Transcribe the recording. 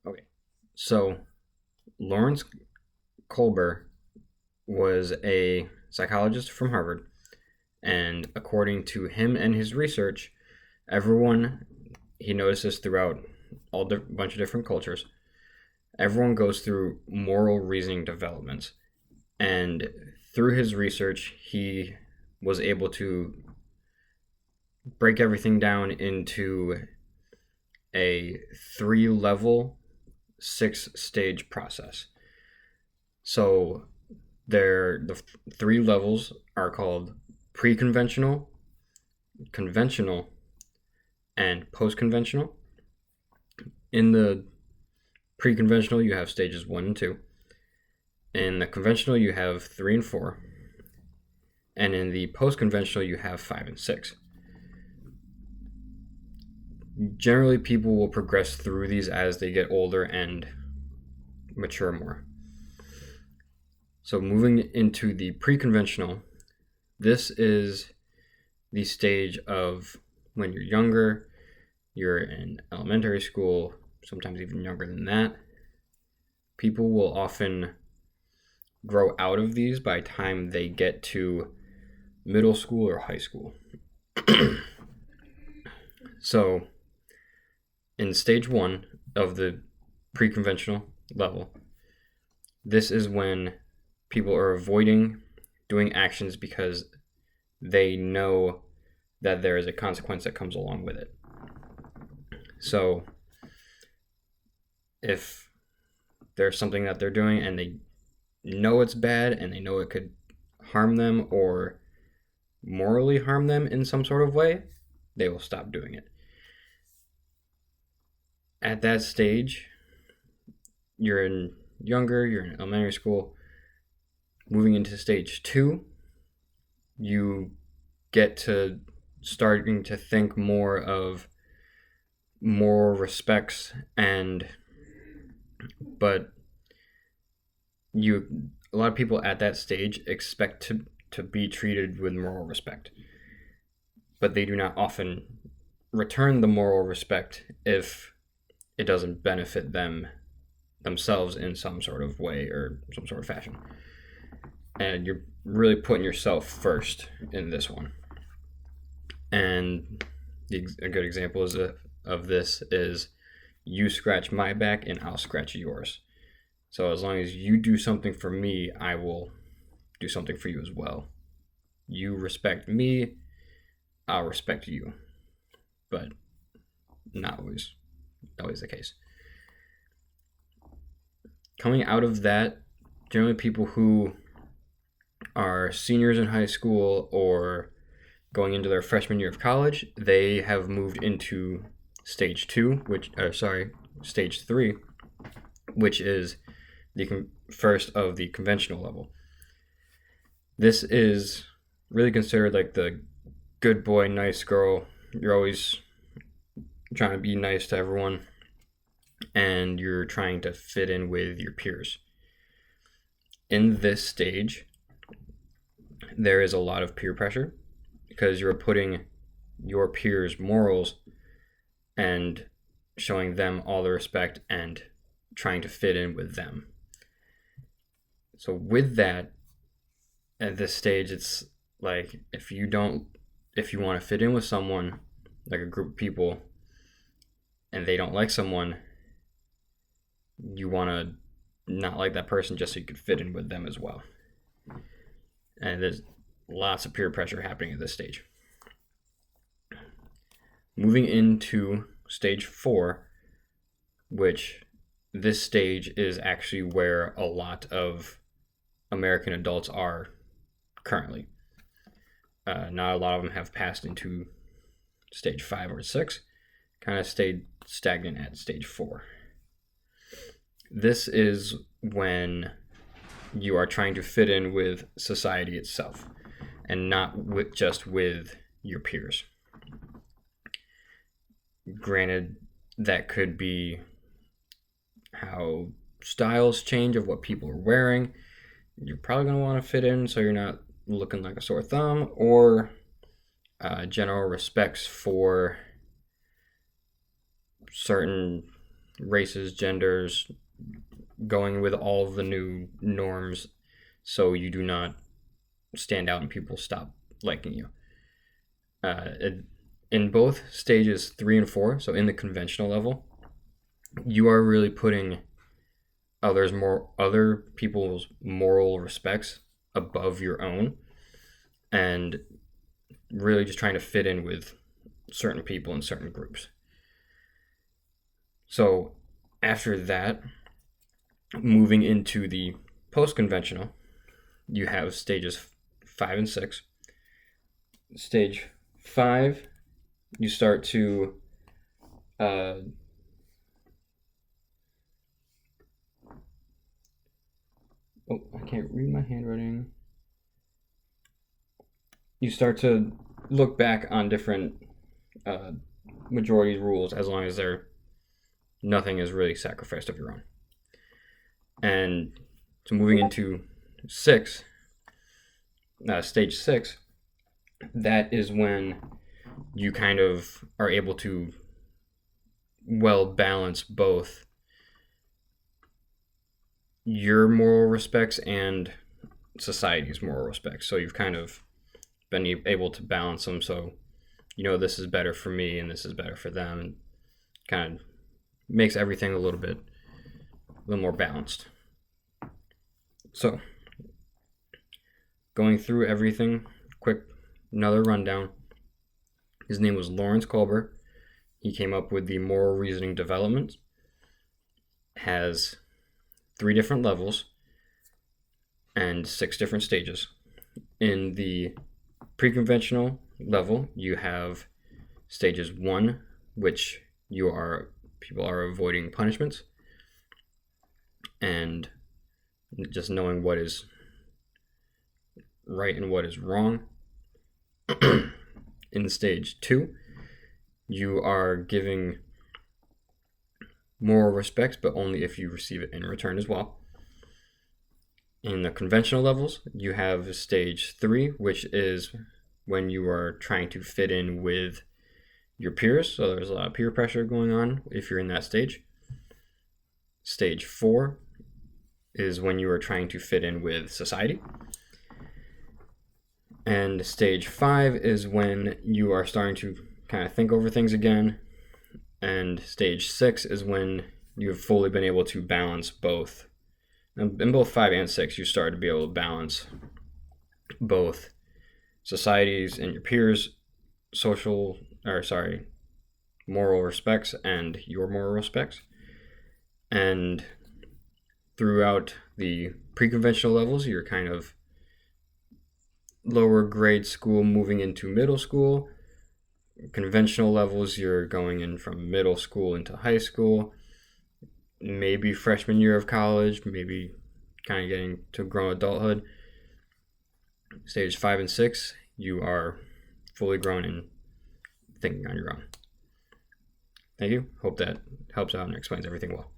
Okay. So Lawrence Kohlberg was a psychologist from Harvard, and according to him and his research, everyone he noticed this throughout bunch of different cultures. Everyone goes through moral reasoning developments, and through his research, he was able to break everything down into a 3-level, 6-stage process. So the 3 levels are called pre-conventional, conventional, and post-conventional. In the pre-conventional, you have stages 1 and 2. In the conventional, you have 3 and 4. And in the post-conventional, you have 5 and 6. Generally, people will progress through these as they get older and mature more. So moving into the pre-conventional, this is the stage of when you're younger, you're in elementary school, sometimes even younger than that. People will often grow out of these by the time they get to middle school or high school. So in stage 1 of the pre-conventional level, this is when people are avoiding doing actions because they know that there is a consequence that comes along with it. So if there's something that they're doing and they know it's bad and they know it could harm them or morally harm them in some sort of way, they will stop doing it. At that stage, you're in elementary school. Moving into stage 2, you get to starting to think more of moral respects, but a lot of people at that stage expect to be treated with moral respect, but they do not often return the moral respect if it doesn't benefit themselves in some sort of way or some sort of fashion. And you're really putting yourself first in this one. And a good example of this is you scratch my back and I'll scratch yours. So as long as you do something for me, I will do something for you as well. You respect me, I'll respect you. But not always the case. Coming out of that, generally people who are seniors in high school or going into their freshman year of college, they have moved into stage 3, which is the first of the conventional level. This is really considered like the good boy, nice girl. You're always trying to be nice to everyone, and you're trying to fit in with your peers. In this stage, there is a lot of peer pressure because you're putting your peers' morals and showing them all the respect and trying to fit in with them. So with that, at this stage, it's like if you want to fit in with someone, like a group of people, and they don't like someone, you want to not like that person just so you could fit in with them as well. And there's lots of peer pressure happening at this stage. Moving into stage 4, which this stage is actually where a lot of American adults are currently. Not a lot of them have passed into stage 5 or 6, kind of stayed stagnant at stage 4. This is when you are trying to fit in with society itself and not just with your peers. Granted, that could be how styles change of what people are wearing. You're probably going to want to fit in so you're not looking like a sore thumb, or general respects for certain races, genders, going with all of the new norms so you do not stand out and people stop liking you. In both stages 3 and 4, so in the conventional level, you are really putting other people's moral respects above your own, and really just trying to fit in with certain people in certain groups. So after that, moving into the post-conventional, you have stages 5 and 6. Stage 5, you start to I can't read my handwriting. You start to look back on different majority rules, as long as nothing is really sacrificed of your own. And so moving into stage 6, that is when you kind of are able to well balance both your moral respects and society's moral respects. So you've kind of been able to balance them, so this is better for me and this is better for them, and kind of makes everything a little more balanced. So going through everything, another rundown. His name was Lawrence Kolber. He came up with the moral reasoning development. Has 3 different levels and 6 different stages. In the pre-conventional level, you have stages 1, which people are avoiding punishments and just knowing what is right and what is wrong. In stage 2, you are giving moral respect, but only if you receive it in return as well. In the conventional levels, you have stage 3, which is when you are trying to fit in with your peers. So there's a lot of peer pressure going on if you're in that stage. Stage 4 is when you are trying to fit in with society. And stage 5 is when you are starting to kind of think over things again. And stage 6 is when you've fully been able to balance both. In both 5 and 6, you start to be able to balance both societies and your peers' moral respects and your moral respects. And throughout the pre-conventional levels, you're kind of lower grade school moving into middle school. Conventional levels, you're going in from middle school into high school, maybe freshman year of college, maybe kind of getting to grown adulthood. Stage 5 and 6, you are fully grown and thinking on your own. Thank you. Hope that helps out and explains everything well.